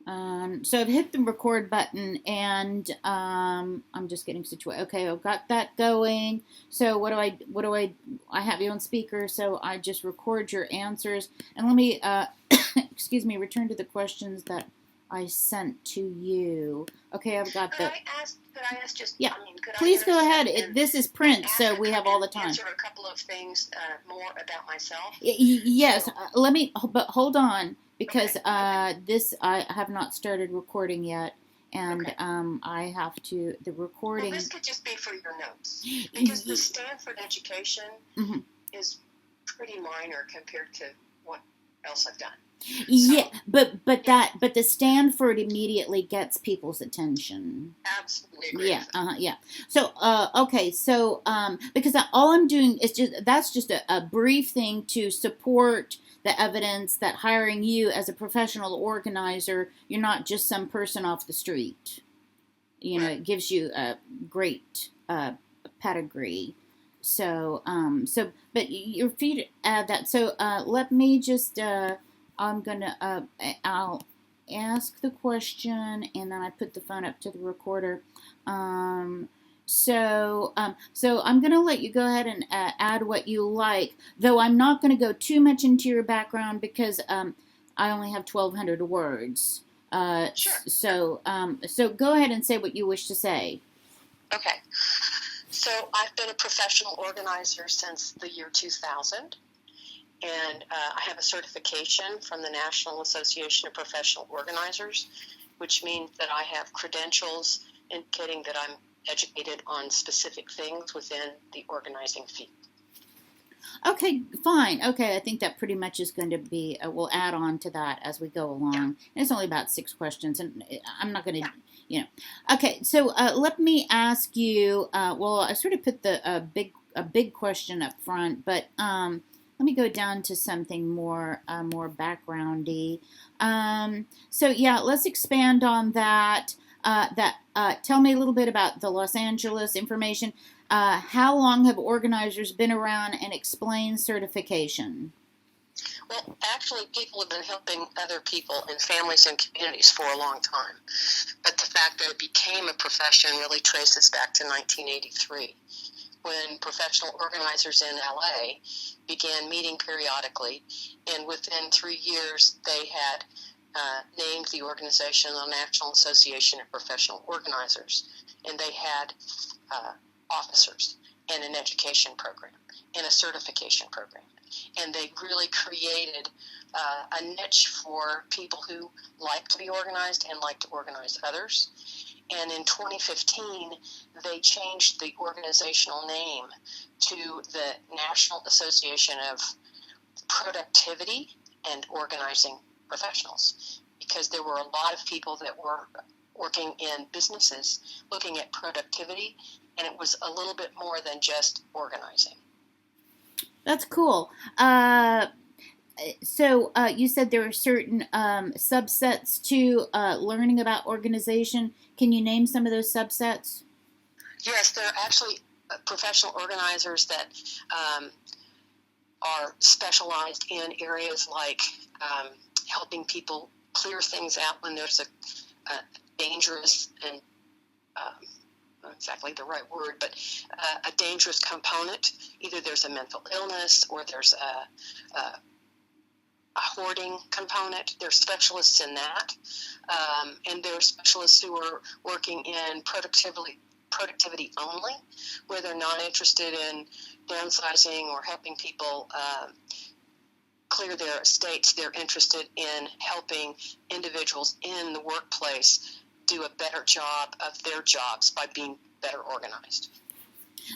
So I've hit the record button and I'm just getting situated. Okay, I've got that going. So I have you on speaker, so I just record your answers. And let me, excuse me, return to the questions that I sent to you. Okay, I've got the, Could I ask just, yeah, could I please go ahead. intercept This is print, ask so we have all the and time. answer a couple of things more about myself? Yes, So, but hold on because okay. this I have not started recording yet, and Okay. I have to the Well, recording. this could just be for your notes because the Stanford education Mhm. is pretty minor compared to what else I've done. Yeah, So, but the Stanford immediately gets people's attention. absolutely agree Yeah, with that. yeah. So, okay, so because all I'm doing is that's just a brief thing to support the evidence that hiring you as a professional organizer, you're not just some person off the street. You know, Right. it gives you a great pedigree. So, but you're free to add that. So, let me just, I'm gonna, I'll ask the question, and then I put the phone up to the recorder. So I'm gonna let you go ahead and add what you like, though I'm not gonna go too much into your background because I only have 1,200 words. Sure. So go ahead and say what you wish to say. Okay. So I've been a professional organizer since the year 2000, and I have a certification from the National Association of Professional Organizers, which means that I have credentials indicating that I'm educated on specific things within the organizing field. Okay, fine. Okay, I think that pretty much is going to be, we'll add on to that as we go along. Yeah. And it's only about 6 questions, and I'm not going to, Yeah. Okay, so let me ask you, well, I sort of put the big question up front, but let me go down to something more backgroundy. So yeah, let's expand on that. Tell me a little bit about the Los Angeles information. How long have organizers been around, and explain certification? Well, actually, people have been helping other people and families and communities for a long time. But the fact that it became a profession really traces back to 1983, when professional organizers in LA began meeting periodically, and within 3 years they had named the organization the National Association of Professional Organizers, and they had officers and an education program and a certification program. And they really created a niche for people who like to be organized and like to organize others. And in 2015, they changed the organizational name to the National Association of Productivity and Organizing Professionals, because there were a lot of people that were working in businesses looking at productivity, and it was a little bit more than just organizing. That's cool. So you said there are certain subsets to learning about organization. Can you name some of those subsets? Yes, there are actually professional organizers that are specialized in areas like helping people clear things out when there's a dangerous and not exactly the right word, but a dangerous component. Either there's a mental illness or there's a hoarding component. There's specialists in that, and there are specialists who are working in productivity only, where they're not interested in downsizing or helping people clear their estates. They're interested in helping individuals in the workplace do a better job of their jobs by being better organized.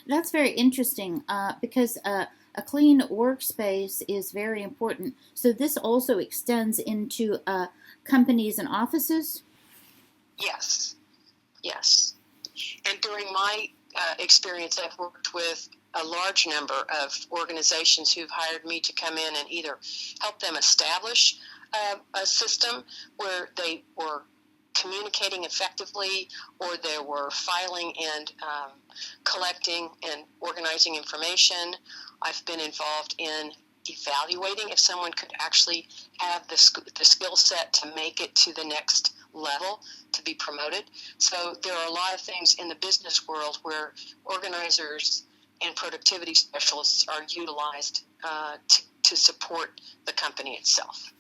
That's very interesting because a clean workspace is very important. So this also extends into companies and offices? Yes, yes. And during my experience, I've worked with a large number of organizations who've hired me to come in and either help them establish a system where they were communicating effectively, or they were filing and collecting and organizing information. I've been involved in evaluating if someone could actually have the skill set to make it to the next level to be promoted. So there are a lot of things in the business world where organizers and productivity specialists are utilized to support the company itself.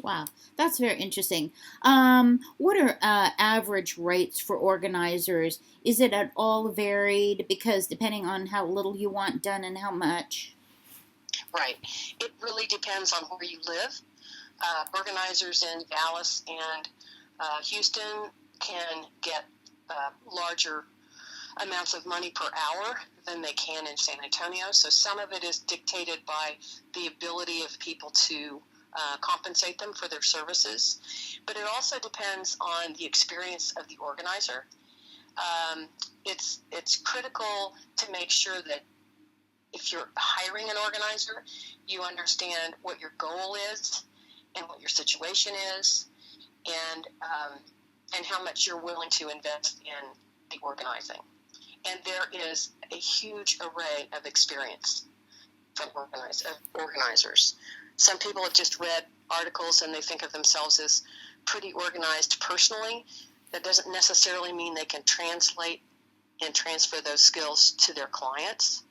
Wow, that's very interesting. What are average rates for organizers? Is it at all varied? Because depending on how little you want done and how much. Right. It really depends on where you live. Organizers in Dallas and Houston can get larger amounts of money per hour than they can in San Antonio. So some of it is dictated by the ability of people to compensate them for their services. But it also depends on the experience of the organizer. It's critical to make sure that if you're hiring an organizer, you understand what your goal is and what your situation is, and how much you're willing to invest in the organizing. And there is a huge array of experience from organizers. Some people have just read articles and they think of themselves as pretty organized personally. That doesn't necessarily mean they can translate and transfer those skills to their clients.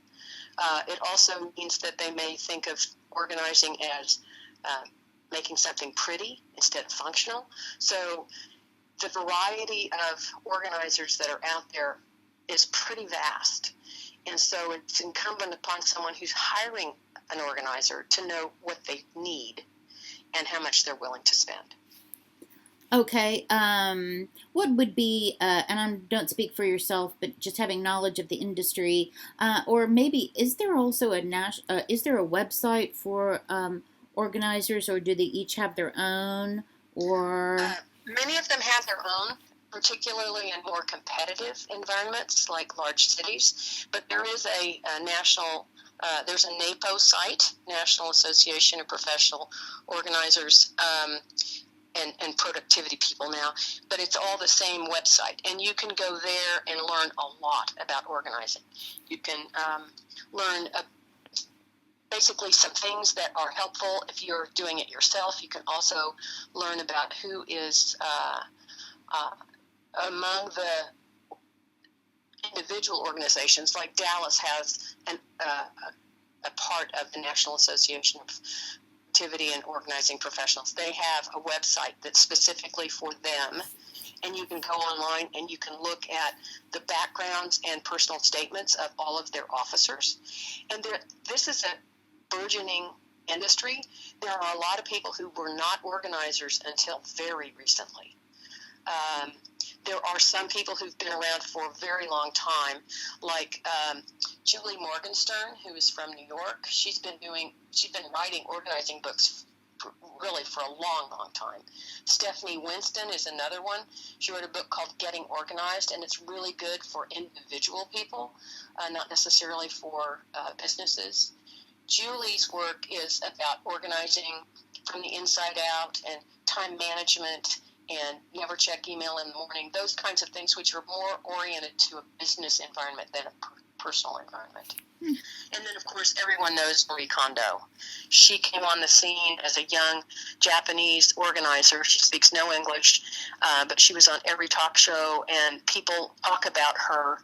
It also means that they may think of organizing as making something pretty instead of functional. So the variety of organizers that are out there is pretty vast. And so it's incumbent upon someone who's hiring an organizer to know what they need and how much they're willing to spend. Okay. What would be, and I don't speak for yourself, but just having knowledge of the industry, or maybe is there also is there a website for organizers, or do they each have their own? Or many of them have their own, particularly in more competitive environments like large cities. But there is a national. There's a NAPO site, National Association of Professional Organizers. And productivity people now, but it's all the same website, and you can go there and learn a lot about organizing. You can learn basically some things that are helpful if you're doing it yourself. You can also learn about who is among the individual organizations. Like Dallas has a part of the National Association of Activity and Organizing Professionals. They have a website that's specifically for them, and you can go online and you can look at the backgrounds and personal statements of all of their officers. And this is a burgeoning industry. There are a lot of people who were not organizers until very recently. There are some people who've been around for a very long time, like Julie Morgenstern, who is from New York. She's been writing organizing books really for a long, long time. Stephanie Winston is another one. She wrote a book called Getting Organized, and it's really good for individual people, not necessarily for businesses. Julie's work is about organizing from the inside out and time management and never check email in the morning, those kinds of things which are more oriented to a business environment than a personal environment. And then, of course, everyone knows Marie Kondo. She came on the scene as a young Japanese organizer. She speaks no English, but she was on every talk show, and people talk about her.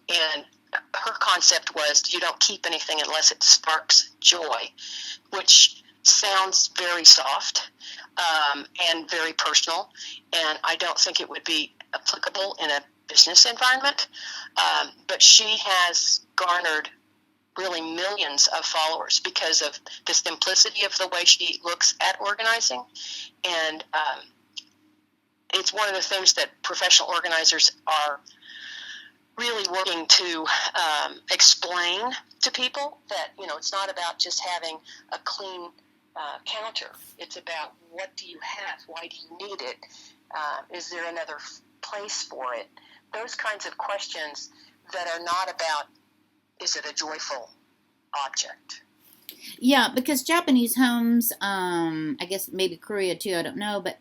And her concept was you don't keep anything unless it sparks joy, which sounds very soft and very personal, and I don't think it would be applicable in a business environment, but she has garnered really millions of followers because of the simplicity of the way she looks at organizing, and it's one of the things that professional organizers are really working to explain to people, that it's not about just having a clean counter. It's about, what do you have? Why do you need it? Is there another place for it? Those kinds of questions that are not about, is it a joyful object? Yeah, because Japanese homes, I guess maybe Korea too, I don't know, but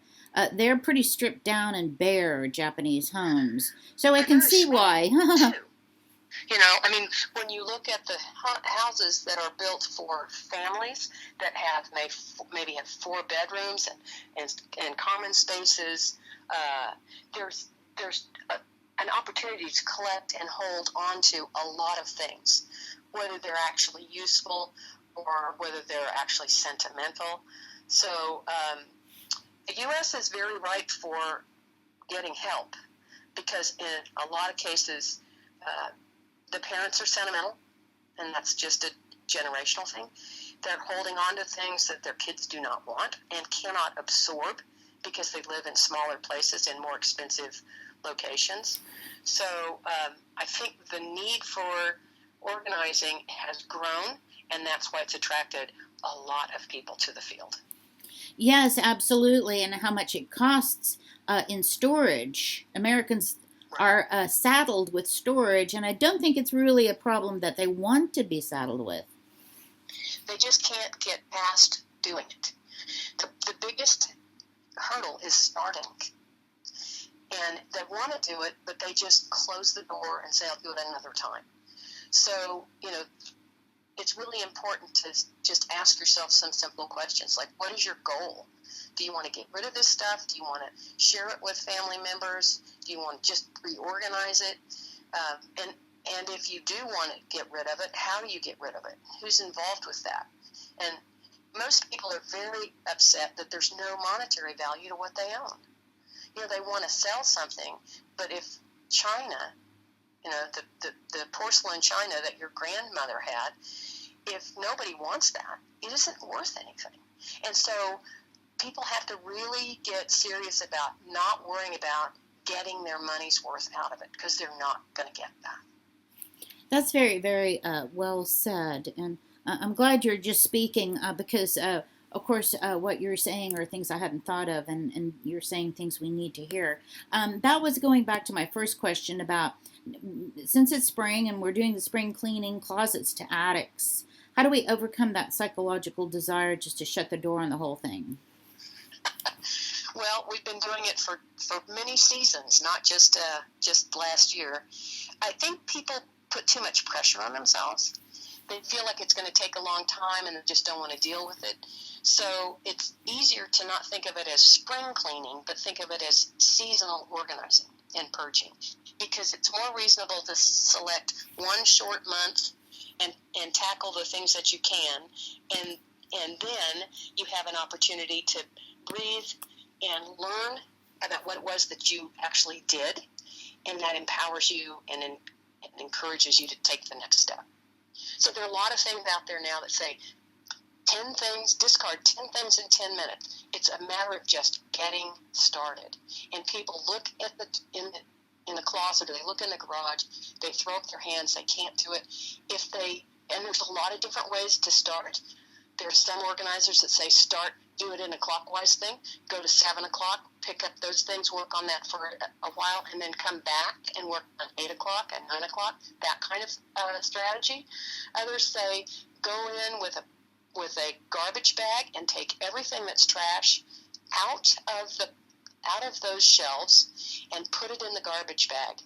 they're pretty stripped down and bare Japanese homes. So I can see why. I mean, when you look at the houses that are built for families that have maybe have 4 bedrooms and common spaces, there's an opportunity to collect and hold on to a lot of things, whether they're actually useful or whether they're actually sentimental. So the U.S. is very ripe for getting help because in a lot of cases, the parents are sentimental, and that's just a generational thing. They're holding on to things that their kids do not want and cannot absorb because they live in smaller places in more expensive locations. So I think the need for organizing has grown, and that's why it's attracted a lot of people to the field. Yes, absolutely. And how much it costs in storage. Americans are saddled with storage, and I don't think it's really a problem that they want to be saddled with. They just can't get past doing it. The biggest hurdle is starting. And they want to do it, but they just close the door and say, I'll do it another time. So, it's really important to just ask yourself some simple questions like, what is your goal? Do you want to get rid of this stuff? Do you want to share it with family members? Do you want to just reorganize it? And if you do want to get rid of it, how do you get rid of it? Who's involved with that? And most people are very upset that there's no monetary value to what they own. They want to sell something, but if China, the porcelain china that your grandmother had, if nobody wants that, it isn't worth anything. And so people have to really get serious about not worrying about getting their money's worth out of it because they're not going to get that. That's very, very well said. And I'm glad you're just speaking because, of course, what you're saying are things I hadn't thought of, and you're saying things we need to hear. That was going back to my first question about, since it's spring and we're doing the spring cleaning, closets to attics, how do we overcome that psychological desire just to shut the door on the whole thing? Well, we've been doing it for many seasons, not just last year. I think people put too much pressure on themselves. They feel like it's going to take a long time and they just don't want to deal with it. So it's easier to not think of it as spring cleaning, but think of it as seasonal organizing and purging, because it's more reasonable to select one short month and tackle the things that you can, and then you have an opportunity to breathe and learn about what it was that you actually did, and that empowers you and encourages you to take the next step. So there are a lot of things out there now that say 10 things, discard 10 things in 10 minutes. It's a matter of just getting started. And people look at in the closet, or they look in the garage, they throw up their hands, they can't do it. And there's a lot of different ways to start. There's some organizers that say do it in a clockwise thing, go to 7 o'clock, pick up those things, work on that for a while, and then come back and work on 8 o'clock and 9 o'clock, that kind of strategy. Others say go in with a garbage bag and take everything that's trash out of those shelves and put it in the garbage bag.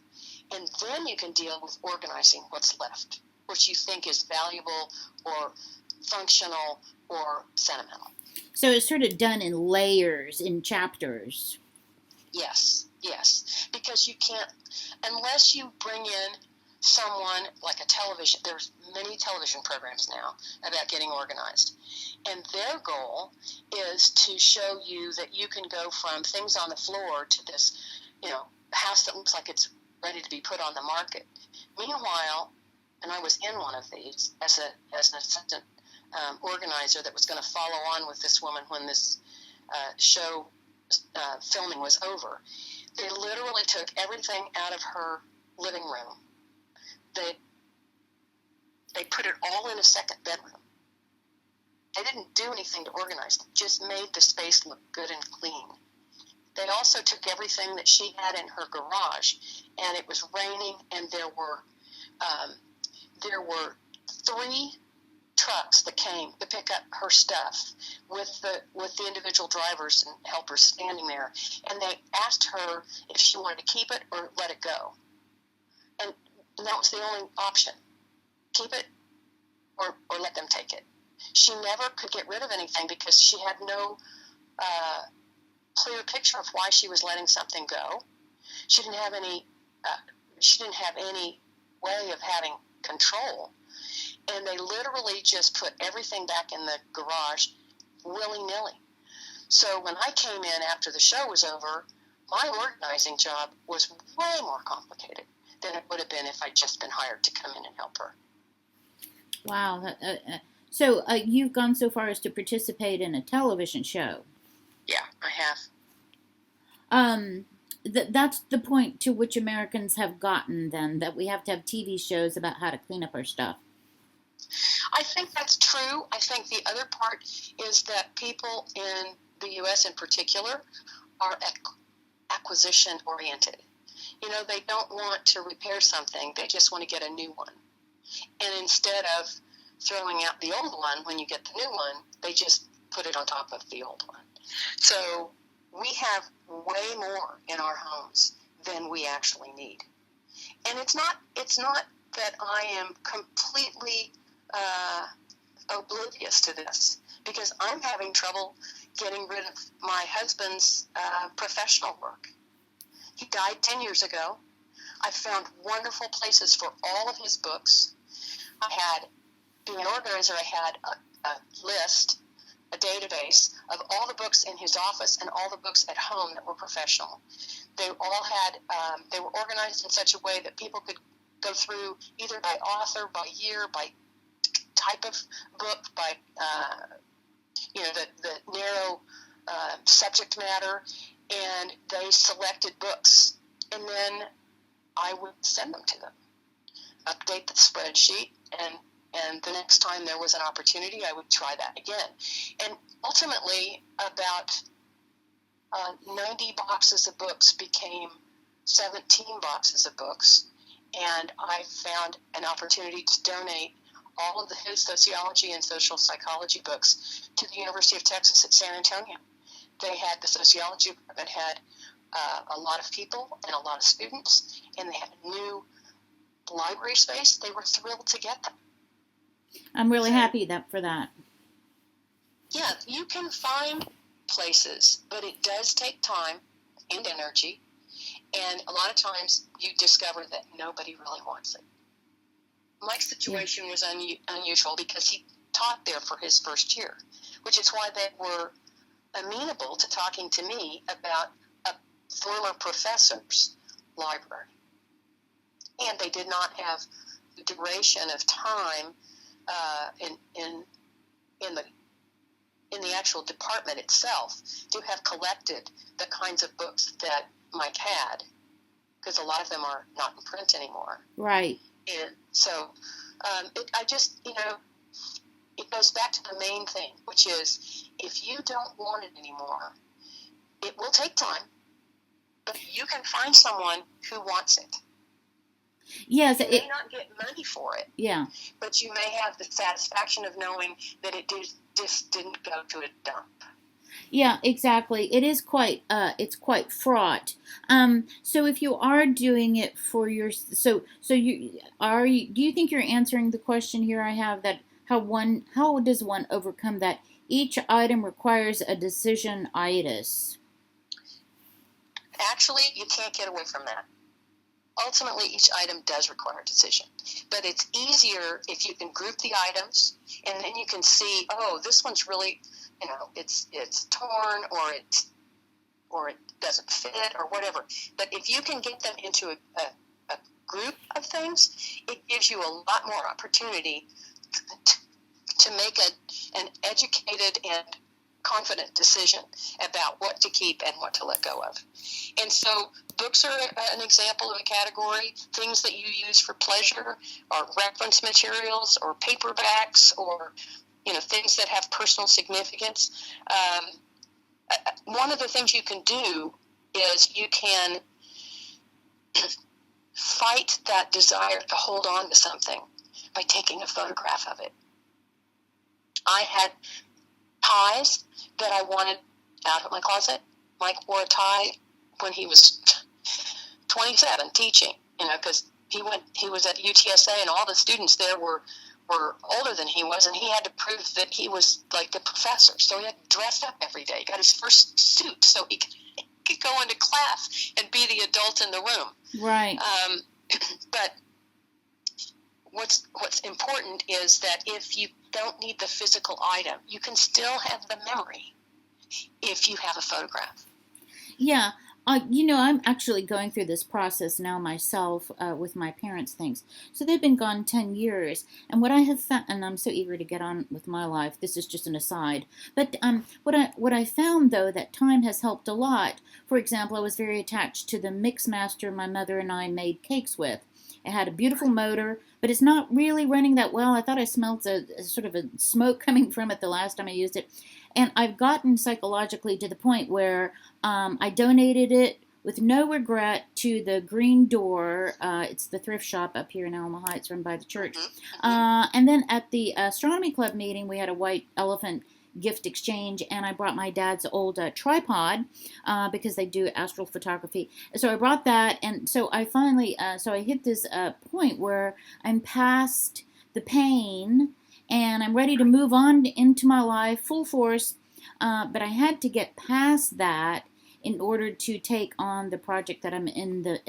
And then you can deal with organizing what's left, which you think is valuable or functional or sentimental. So it's sort of done in layers, in chapters. Yes, because you can't, unless you bring in someone like a television, there's many television programs now about getting organized, and their goal is to show you that you can go from things on the floor to this, house that looks like it's ready to be put on the market. Meanwhile, and I was in one of these as an assistant organizer that was going to follow on with this woman when this show filming was over. They literally took everything out of her living room. They put it all in a second bedroom. They didn't do anything to organize it, just made the space look good and clean. They also took everything that she had in her garage, and it was raining, and there were 3 trucks that came to pick up her stuff with the individual drivers and helpers standing there, and they asked her if she wanted to keep it or let it go. And And that was the only option. Keep it or let them take it. She never could get rid of anything because she had no clear picture of why she was letting something go. She didn't have any. She didn't have any way of having control, and they literally just put everything back in the garage willy-nilly. So when I came in after the show was over, my organizing job was way more complicated than it would have been if I'd just been hired to come in and help her. Wow. So you've gone so far as to participate in a television show. Yeah, I have. That's the point to which Americans have gotten, then, that we have to have TV shows about how to clean up our stuff. I think that's true. I think the other part is that people in the U.S. in particular are acquisition-oriented. You know, they don't want to repair something. They just want to get a new one. And instead of throwing out the old one when you get the new one, they just put it on top of the old one. So we have way more in our homes than we actually need. And it's not that I am completely oblivious to this, because I'm having trouble getting rid of my husband's professional work. He died 10 years ago. I found wonderful places for all of his books. Being an organizer, I had a list, a database of all the books in his office and all the books at home that were professional. They all had, they were organized in such a way that people could go through either by author, by year, by type of book, by, the narrow subject matter, and they selected books. And then I would send them to them, update the spreadsheet, and the next time there was an opportunity, I would try that again. And ultimately, about 90 boxes of books became 17 boxes of books, and I found an opportunity to donate all of his sociology and social psychology books to the University of Texas at San Antonio. They had, the sociology department had a lot of people and a lot of students, and they had a new library space. They were thrilled to get them. I'm really happy for that. Yeah, you can find places, but it does take time and energy, and a lot of times you discover that nobody really wants it. Mike's situation was unusual because he taught there for his first year, which is why they were amenable to talking to me about a former professor's library. And they did not have the duration of time in the actual department itself to have collected the kinds of books that Mike had, because a lot of them are not in print anymore. Right. And so it goes back to the main thing, which is if you don't want it anymore, it will take time, but you can find someone who wants it. Yes, you may not get money for it. Yeah. But you may have the satisfaction of knowing that it just didn't go to a dump. Yeah, exactly. It is quite fraught. So if you are doing it for do you think you're answering the question here I have, that how does one overcome that each item requires a decision-itis? Actually, you can't get away from that. Ultimately, each item does require a decision, but it's easier if you can group the items, and then you can see, oh, this one's really, it's torn, or it doesn't fit, or whatever. But if you can get them into a group of things, it gives you a lot more opportunity to make an educated and confident decision about what to keep and what to let go of. And so books are an example of a category. Things that you use for pleasure are reference materials or paperbacks or things that have personal significance. One of the things you can do is you can fight that desire to hold on to something by taking a photograph of it. I had ties that I wanted out of my closet. Mike wore a tie when he was 27 teaching, because He was at UTSA, and all the students there were older than he was, and he had to prove that he was like the professor. So he had to dress up every day. He got his first suit so he could go into class and be the adult in the room. Right. But what's important is that if you don't need the physical item, you can still have the memory if you have a photograph. Yeah. I'm actually going through this process now myself with my parents' things. So they've been gone 10 years. And what I have found, and I'm so eager to get on with my life, this is just an aside. But what I found, though, that time has helped a lot. For example, I was very attached to the mix master my mother and I made cakes with. It had a beautiful motor, but it's not really running that well. I thought I smelled a sort of a smoke coming from it the last time I used it. And I've gotten psychologically to the point where I donated it with no regret to the Green Door. It's the thrift shop up here in Alma Heights run by the church. And then at the Astronomy Club meeting, we had a white elephant gift exchange, and I brought my dad's old tripod because they do astral photography. So I brought that, and so I finally, so I hit this point where I'm past the pain, and I'm ready to move on into my life full force, but I had to get past that in order to take on the project that I'm in the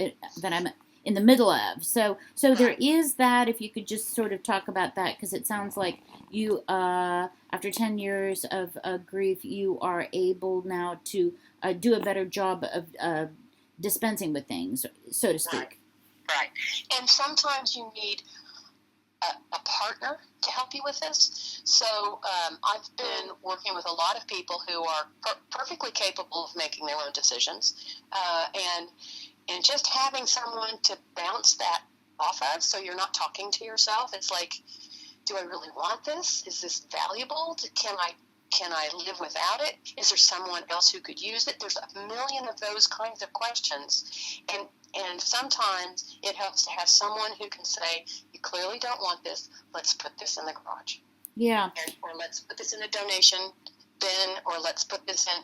middle of. So there is that. If you could just sort of talk about that, because it sounds like you, after 10 years of grief, you are able now to do a better job of dispensing with things, so to speak. Right. And sometimes you need a partner to help you with this. So I've been working with a lot of people who are perfectly capable of making their own decisions, and just having someone to bounce that off of, so you're not talking to yourself. It's like, do I really want this? Is this valuable? Can I live without it? Is there someone else who could use it? There's a million of those kinds of questions, and sometimes it helps to have someone who can say, you clearly don't want this, let's put this in the garage. Yeah. Or let's put this in a donation bin, or let's put this in,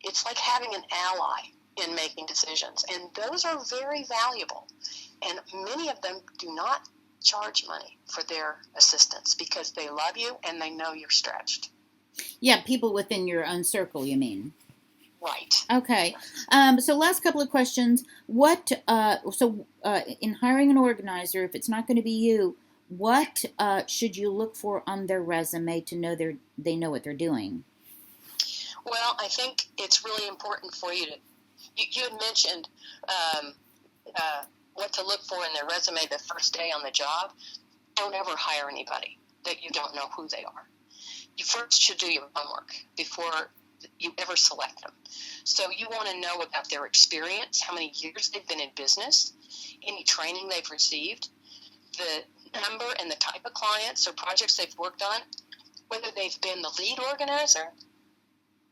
it's like having an ally in making decisions. And those are very valuable. And many of them do not charge money for their assistance because they love you and they know you're stretched. Yeah, people within your own circle, you mean? Right. Okay. So last couple of questions. In hiring an organizer, if it's not going to be you, what should you look for on their resume to know they know what they're doing? Well, I think it's really important for you to, you had mentioned what to look for in their resume the first day on the job. Don't ever hire anybody that you don't know who they are. You first should do your homework before you ever select them. So you want to know about their experience, how many years they've been in business, any training they've received, the number and the type of clients or projects they've worked on, whether they've been the lead organizer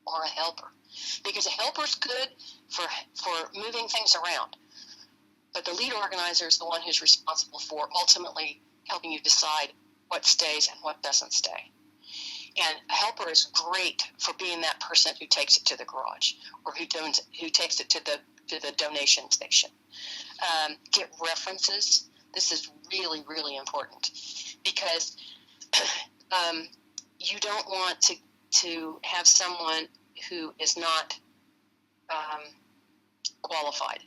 or a helper. Because a helper's good for moving things around, but the lead organizer is the one who's responsible for ultimately helping you decide what stays and what doesn't stay. And a helper is great for being that person who takes it to the garage or who takes it to the donation station. Get references. This is really, really important because you don't want to have someone who is not qualified.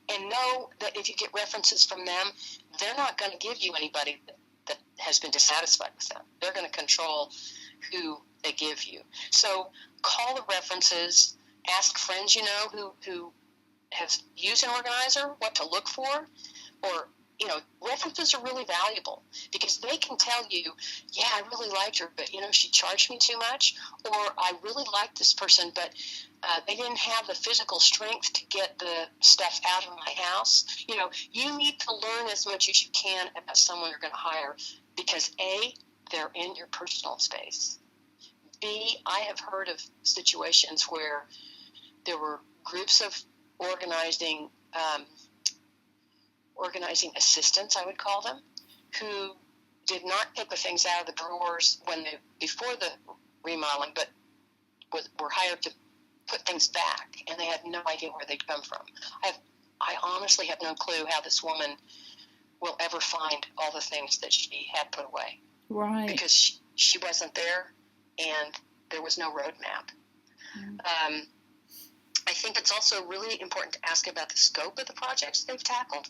And know that if you get references from them, they're not going to give you anybody that has been dissatisfied with them. They're going to control who they give you. So call the references, ask friends you know who have used an organizer what to look for, or references are really valuable because they can tell you, yeah, I really liked her, but she charged me too much, or I really liked this person, but they didn't have the physical strength to get the stuff out of my house. You need to learn as much as you can about someone you're going to hire because A, they're in your personal space. B, I have heard of situations where there were groups of organizing assistants, I would call them, who did not get the things out of the drawers before the remodeling, but were hired to put things back, and they had no idea where they'd come from. I have I honestly have no clue how this woman will ever find all the things that she had put away. Right. Because she wasn't there, and there was no roadmap. Mm. I think it's also really important to ask about the scope of the projects they've tackled,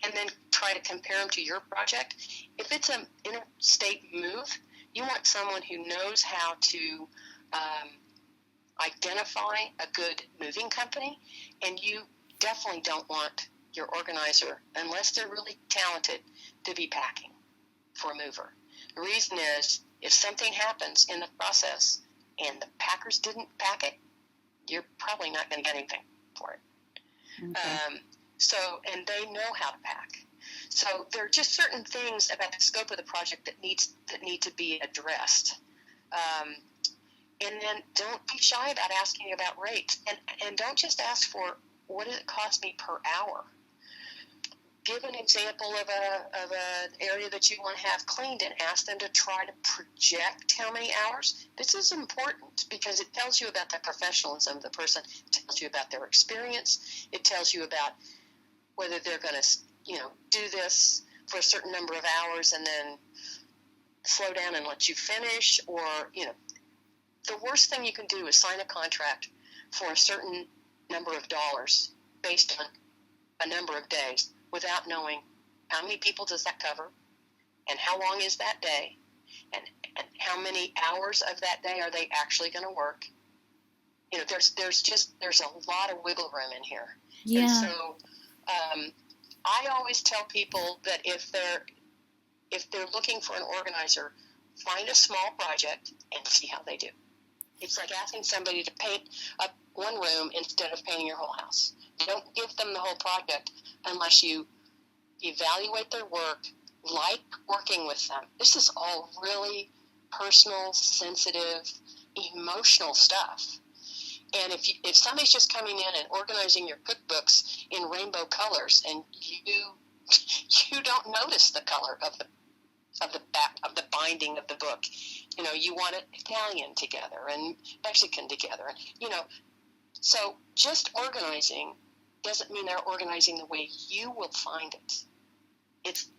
and then try to compare them to your project. If it's an interstate move, you want someone who knows how to identify a good moving company, and you definitely don't want your organizer, unless they're really talented, to be packing for a mover. The reason is, if something happens in the process and the packers didn't pack it, you're probably not going to get anything for it. Okay. And they know how to pack. So there are just certain things about the scope of the project that need to be addressed. And then don't be shy about asking about rates. And don't just ask for, what does it cost me per hour? Give an example of an area that you want to have cleaned, and ask them to try to project how many hours. This is important because it tells you about the professionalism of the person. It tells you about their experience. It tells you about whether they're going to, do this for a certain number of hours and then slow down and let you finish, or, the worst thing you can do is sign a contract for a certain number of dollars based on a number of days, without knowing how many people does that cover, and how long is that day, and how many hours of that day are they actually going to work. There's a lot of wiggle room in here. Yeah. And so I always tell people that if they're looking for an organizer, find a small project and see how they do. It's like asking somebody to paint up one room instead of painting your whole house. Don't give them the whole project unless you evaluate their work, like working with them. This is all really personal, sensitive, emotional stuff. And if somebody's just coming in and organizing your cookbooks in rainbow colors, and you don't notice the color of the back of the binding of the book, you want it Italian together and Mexican together, so just organizing doesn't mean they're organizing the way you will find it. It's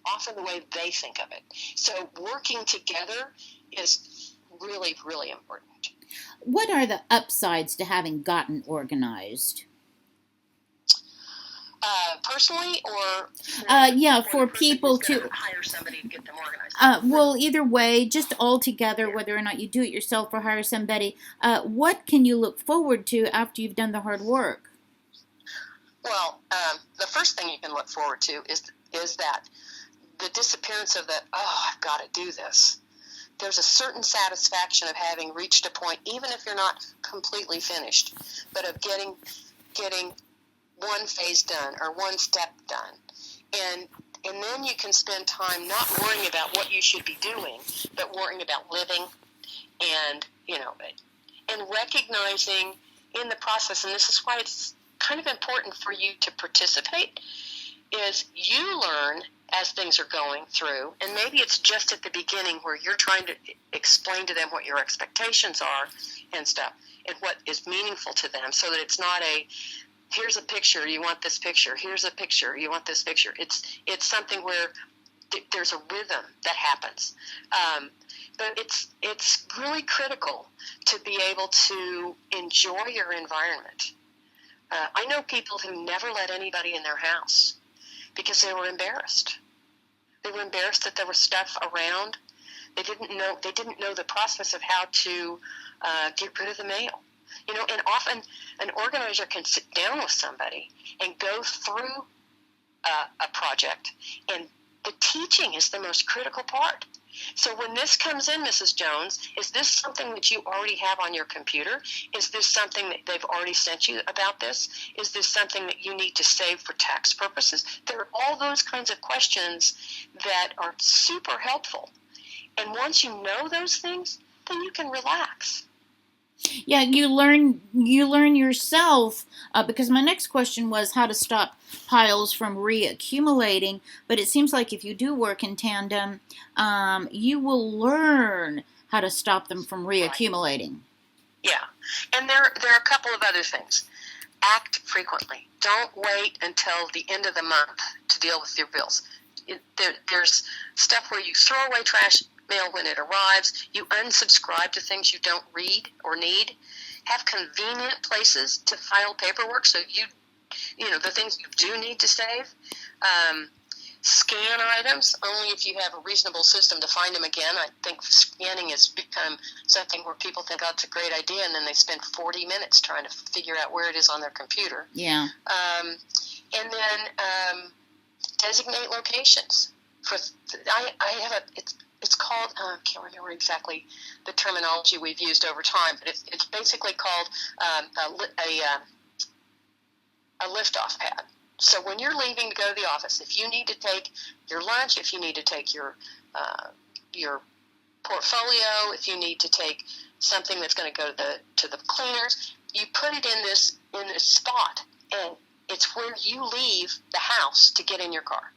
often the way they think of it. So working together is really, really important. What are the upsides to having gotten organized? Personally, or for people to hire somebody to get them organized. Well, either way, just all together, whether or not you do it yourself or hire somebody. What can you look forward to after you've done the hard work? Well, the first thing you can look forward to is that the disappearance of that. Oh, I've got to do this. There's a certain satisfaction of having reached a point, even if you're not completely finished, but of getting one phase done or one step done. And then you can spend time not worrying about what you should be doing, but worrying about living and recognizing in the process, and this is why it's kind of important for you to participate, is you learn as things are going through, and maybe it's just at the beginning where you're trying to explain to them what your expectations are and stuff, and what is meaningful to them, so that it's not here's a picture, you want this picture, here's a picture, you want this picture. It's something where there's a rhythm that happens. But it's really critical to be able to enjoy your environment. I know people who never let anybody in their house because they were embarrassed. They were embarrassed that there was stuff around. They didn't know the process of how to get rid of the mail. And often an organizer can sit down with somebody and go through a project, and the teaching is the most critical part. So when this comes in, Mrs. Jones, is this something that you already have on your computer? Is this something that they've already sent you about this? Is this something that you need to save for tax purposes? There are all those kinds of questions that are super helpful. And once you know those things, then you can relax. Yeah, you learn yourself, because my next question was how to stop piles from reaccumulating, but it seems like if you do work in tandem, you will learn how to stop them from reaccumulating. Right. Yeah, and there are a couple of other things. Act frequently. Don't wait until the end of the month to deal with your bills. There's stuff where you throw away trash mail when it arrives. You unsubscribe to things you don't read or need. Have convenient places to file paperwork so the things you do need to save. Scan items only if you have a reasonable system to find them again. I think scanning has become something where people think, oh, it's a great idea, and then they spend 40 minutes trying to figure out where it is on their computer. Yeah. And then designate locations. I have it's called, I can't remember exactly the terminology we've used over time, but it's basically called a lift-off pad. So when you're leaving to go to the office, if you need to take your lunch, if you need to take your portfolio, if you need to take something that's going to go to the cleaners, you put it in this spot, and it's where you leave the house to get in your car.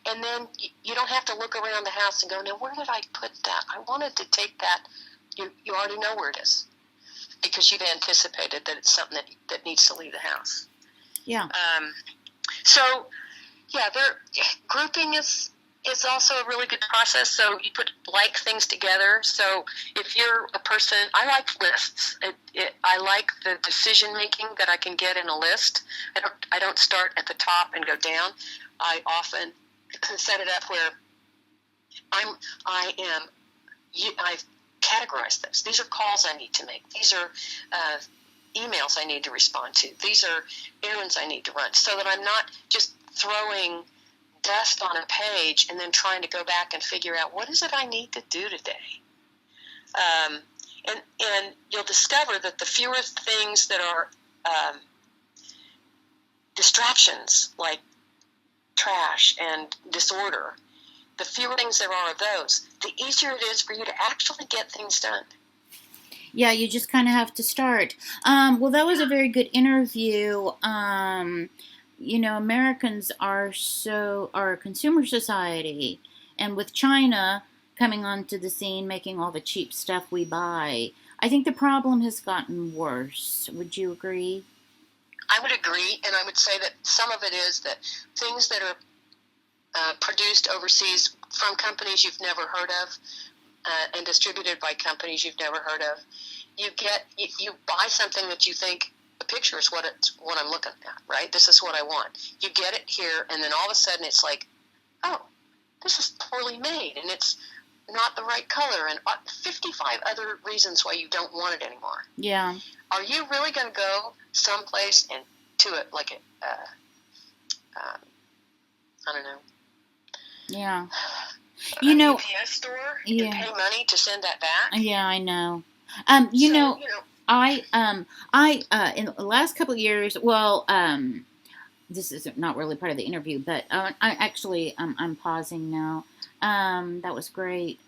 And then you don't have to look around the house and go, now where did I put that? I wanted to take that. You already know where it is because you've anticipated that it's something that needs to leave the house. Yeah. Grouping is also a really good process. So you put like things together. So if you're a person, I like lists. I like the decision making that I can get in a list. I don't start at the top and go down. I often set it up where I've categorized this. These are calls I need to make. These are emails I need to respond to. These are errands I need to run, so that I'm not just throwing dust on a page and then trying to go back and figure out what is it I need to do today. And you'll discover that the fewer things that are distractions, like trash and disorder, the fewer things there are of those, the easier it is for you to actually get things done. Yeah, you just kind of have to start. Well, that was a very good interview. Americans are a consumer society, and with China coming onto the scene, making all the cheap stuff we buy, I think the problem has gotten worse. Would you agree? I would agree, and I would say that some of it is that things that are produced overseas from companies you've never heard of, and distributed by companies you've never heard of, you buy something that you think the picture is what I'm looking at, right? This is what I want. You get it here, and then all of a sudden it's like, oh, this is poorly made, and it's not the right color, and 55 other reasons why you don't want it anymore. Yeah. Are you really going to go someplace and to it like I don't know. Yeah. UPS store and pay money to send that back. Yeah, I know. I in the last couple of years, this is not really part of the interview, but I'm pausing now. That was great.